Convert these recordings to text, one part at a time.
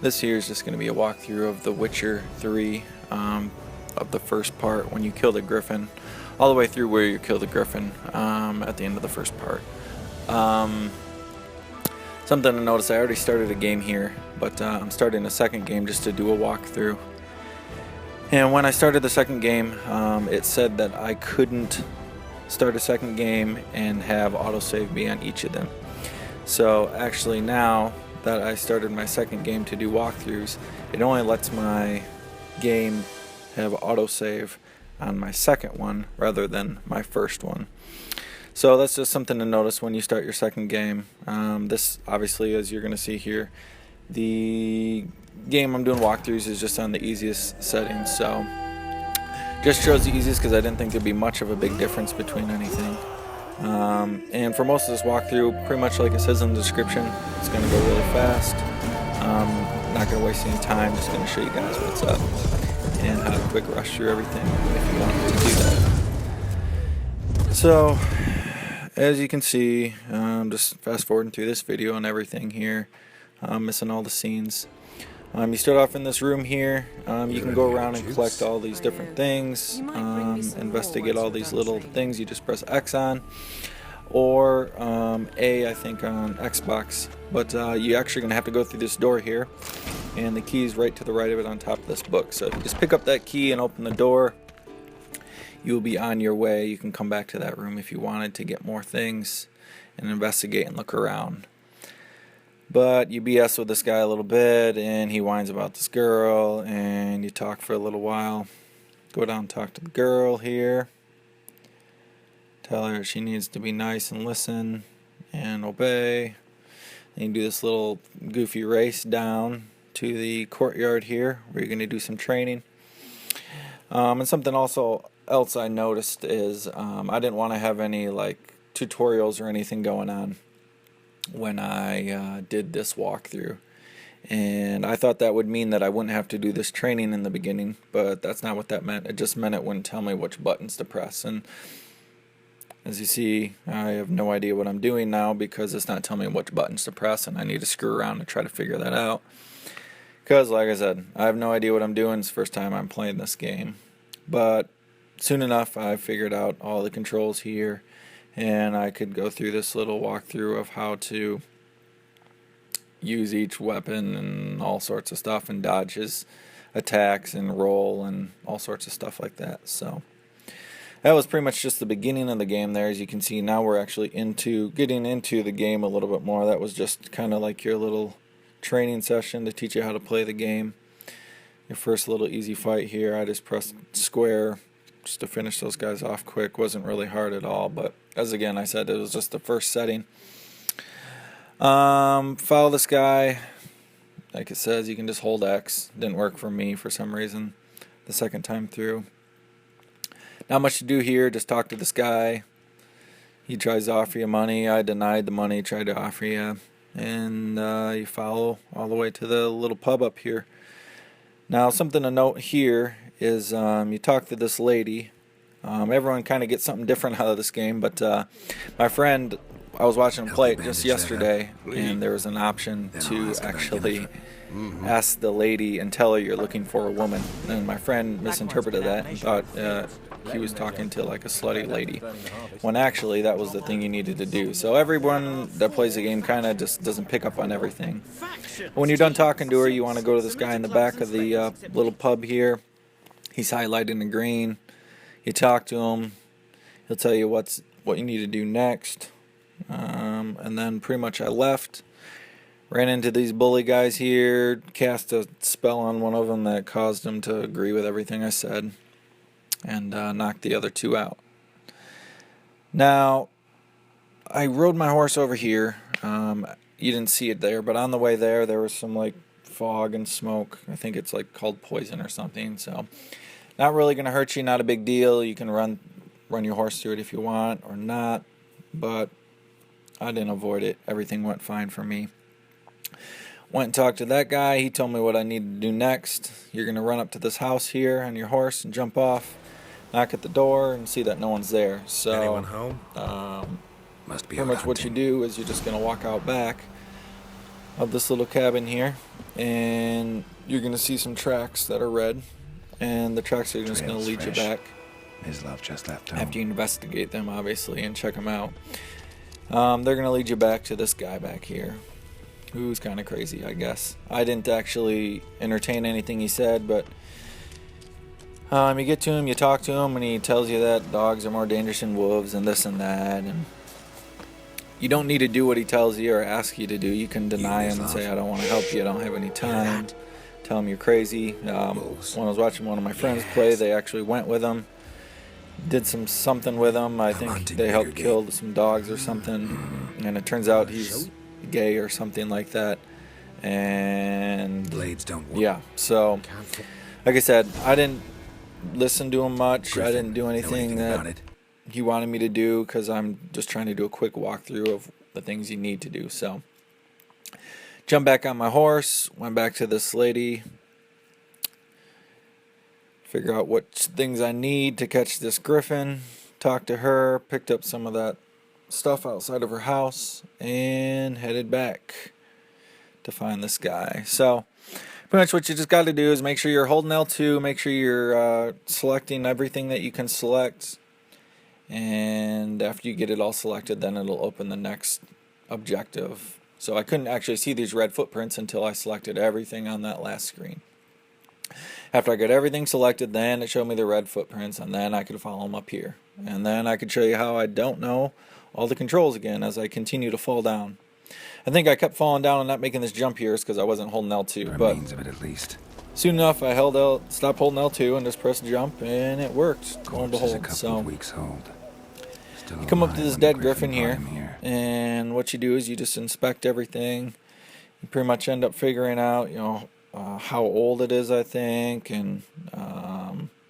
This here is just going to be a walkthrough of The Witcher 3, of the first part when you kill the Griffin, all the way through where you kill the Griffin at the end of the first part. Something to notice, I already started a game here, but I'm starting a second game just to do a walkthrough. And when I started the second game, it said that I couldn't start a second game and have autosave be on each of them. So actually now that I started my second game to do walkthroughs, it only lets my game have autosave on my second one rather than my first one. So that's just something to notice when you start your second game. This obviously, as you're going to see here, the game I'm doing walkthroughs is just on the easiest settings, so just chose the easiest because I didn't think there'd be much of a big difference between anything. And for most of this walkthrough, pretty much like it says in the description, it's going to go really fast. Not going to waste any time, just going to show you guys what's up and how to quick rush through everything if you want to do that. So, as you can see, just fast forwarding through this video and everything here, missing all the scenes. You start off in this room here. You can go around and collect all these different things, investigate all these little things. You just press X on, or A, I think, on Xbox. But you're actually going to have to go through this door here, and the key is right to the right of it on top of this book. So if you just pick up that key and open the door, you will be on your way. You can come back to that room if you wanted to get more things and investigate and look around. But you BS with this guy a little bit, and he whines about this girl, and you talk for a little while. Go down and talk to the girl here. Tell her she needs to be nice and listen and obey. And you do this little goofy race down to the courtyard here, where you're going to do some training. And something else I noticed is I didn't want to have any like tutorials or anything going on when I did this walkthrough, and I thought that would mean that I wouldn't have to do this training in the beginning, but that's not what that meant. It just meant it wouldn't tell me which buttons to press, and as you see, I have no idea what I'm doing now because it's not telling me which buttons to press, and I need to screw around and try to figure that out because, like I said, I have no idea what I'm doing. It's the first time I'm playing this game, but soon enough I figured out all the controls here, and I could go through this little walkthrough of how to use each weapon and all sorts of stuff, and dodge his attacks and roll and all sorts of stuff like that. So that was pretty much just the beginning of the game there. As you can see, now we're actually getting into the game a little bit more. That was just kind of like your little training session to teach you how to play the game. Your first little easy fight here, I just pressed square just to finish those guys off quick. Wasn't really hard at all, but as again I said, it was just the first setting. Follow this guy. Like it says, you can just hold X. Didn't work for me for some reason the second time through. Not much to do here, just talk to this guy. He tries to offer you money. I denied the money, tried to offer you, and you follow all the way to the little pub up here. Now something to note here is you talk to this lady. Everyone kind of gets something different out of this game, but my friend, I was watching him play it just yesterday, and there was an option to actually ask the lady and tell her you're looking for a woman, and my friend misinterpreted that and thought he was talking to like a slutty lady, when actually that was the thing you needed to do. So everyone that plays the game kind of just doesn't pick up on everything. When you're done talking to her, you want to go to this guy in the back of the little pub here. He's highlighted in green. You talk to him. He'll tell you what you need to do next. And then pretty much I left. Ran into these bully guys here. Cast a spell on one of them that caused him to agree with everything I said. And knocked the other two out. Now, I rode my horse over here. You didn't see it there, but on the way there was some like fog and smoke. I think it's like called poison or something. So not really going to hurt you, not a big deal. You can run your horse through it if you want or not, but I didn't avoid it. Everything went fine for me. Went and talked to that guy. He told me what I needed to do next. You're going to run up to this house here on your horse and jump off, knock at the door, and see that no one's there. So anyone home? Must be pretty much what you do is you're just going to walk out back of this little cabin here, and you're going to see some tracks that are red, and the tracks are just going to lead you back. His love just left home. After you investigate them, obviously, and check them out. They're going to lead you back to this guy back here, who's kind of crazy, I guess. I didn't actually entertain anything he said, but you get to him, you talk to him, and he tells you that dogs are more dangerous than wolves and this and that. And you don't need to do what he tells you or ask you to do. You can deny him and say, I don't want to help you, I don't have any time. Tell him you're crazy. When I was watching one of my friends play, they actually went with him. Did something with him. I think they helped kill some dogs or something, and it turns out he's gay or something like that. And Blades don't work. yeah, so like I said, I didn't listen to him much. I didn't do anything that he wanted me to do because I'm just trying to do a quick walkthrough of the things you need to do. So jumped back on my horse, went back to this lady, figure out what things I need to catch this griffin, talked to her, picked up some of that stuff outside of her house, and headed back to find this guy. So pretty much what you just got to do is make sure you're holding L2, make sure you're selecting everything that you can select, and after you get it all selected, then it'll open the next objective. So I couldn't actually see these red footprints until I selected everything on that last screen. After I got everything selected, then it showed me the red footprints, and then I could follow them up here. And then I could show you how I don't know all the controls again as I continue to fall down. I think I kept falling down and not making this jump here because I wasn't holding L2. But Remains of it at least. soon enough, I stopped holding L2 and just pressed jump, and it worked. Lo and behold. So weeks old. you come up to this dead griffin here, and what you do is you just inspect everything. You pretty much end up figuring out, how old it is, I think, and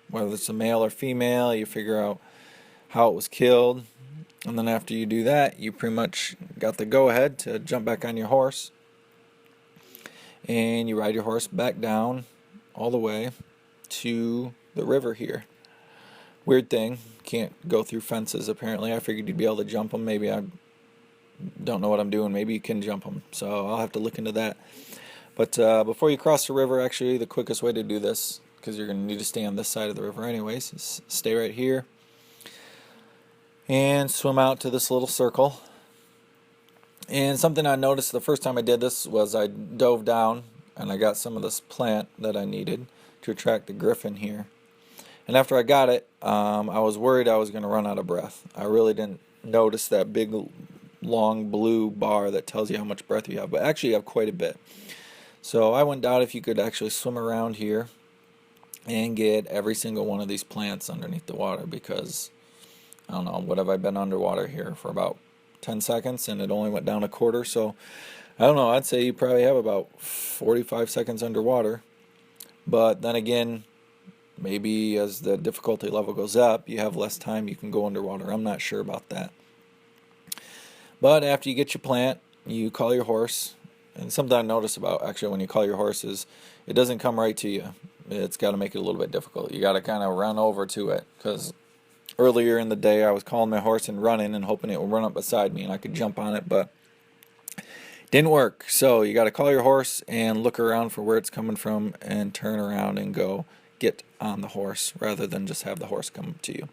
whether it's a male or female. You figure out how it was killed, and then after you do that, you pretty much got the go-ahead to jump back on your horse, and you ride your horse back down all the way to the river here. Weird thing, can't go through fences apparently. I figured you'd be able to jump them. Maybe I don't know what I'm doing. Maybe you can jump them, so I'll have to look into that. But before you cross the river, actually, the quickest way to do this, because you're going to need to stay on this side of the river anyways, is stay right here and swim out to this little circle. And something I noticed the first time I did this was I dove down and I got some of this plant that I needed to attract the griffin here. And after I got it, I was worried I was going to run out of breath. I really didn't notice that big, long blue bar that tells you how much breath you have, but actually you have quite a bit. So I went down if you could actually swim around here and get every single one of these plants underneath the water, because, I don't know, what have I been underwater here for about 10 seconds and it only went down a quarter. So I don't know, I'd say you probably have about 45 seconds underwater. But then again, maybe as the difficulty level goes up, you have less time you can go underwater. I'm not sure about that. But after you get your plant, you call your horse. And something I noticed about actually when you call your horse is it doesn't come right to you. It's got to make it a little bit difficult. You got to kind of run over to it, because earlier in the day I was calling my horse and running and hoping it would run up beside me and I could jump on it, but it didn't work. So you got to call your horse and look around for where it's coming from and turn around and go get on the horse rather than just have the horse come to you.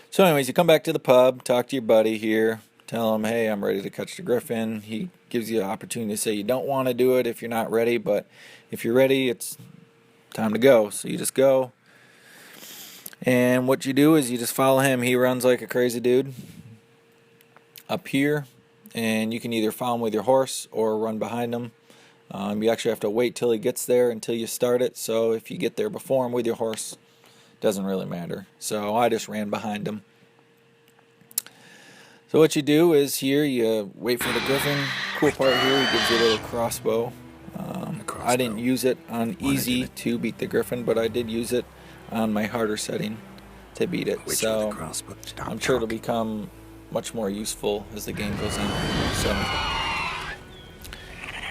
So anyways, you come back to the pub, talk to your buddy here, tell him, hey, I'm ready to catch the griffin. He gives you an opportunity to say you don't want to do it if you're not ready, but if you're ready, it's time to go. So you just go. And what you do is you just follow him. He runs like a crazy dude up here, and you can either follow him with your horse or run behind him. You actually have to wait till he gets there until you start it. So if you get there before him with your horse, it doesn't really matter. So I just ran behind him. So what you do is here you wait for the griffin. Cool part here, he gives you a little crossbow. I didn't use it on easy to beat the griffin, but I did use it on my harder setting to beat it. So I'm sure it'll become much more useful as the game goes on. So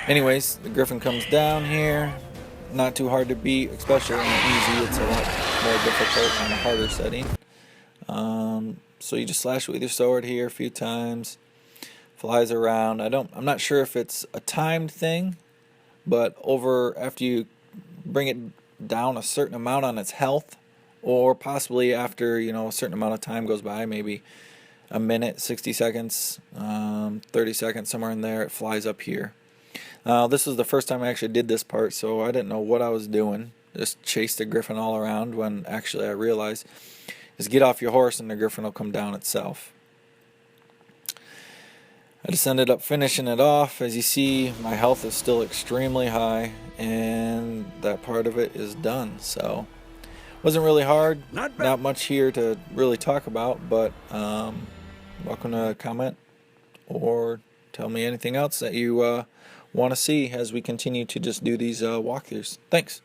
anyways, the griffin comes down here. Not too hard to beat, especially on easy. It's a lot more difficult on a harder setting. So you just slash it with your sword here a few times. Flies around. I'm not sure if it's a timed thing but after you bring it down a certain amount on its health, or possibly after a certain amount of time goes by, maybe a minute, 60 seconds, 30 seconds, somewhere in there, it flies up here. This is the first time I actually did this part, so I didn't know what I was doing. Just chased the Griffin all around, when actually I realized is get off your horse and the Griffin will come down itself. I just ended up finishing it off. As you see, my health is still extremely high, and that part of it is done. So wasn't really hard, not much here to really talk about, but welcome to comment or tell me anything else that you want to see as we continue to just do these walkthroughs. Thanks.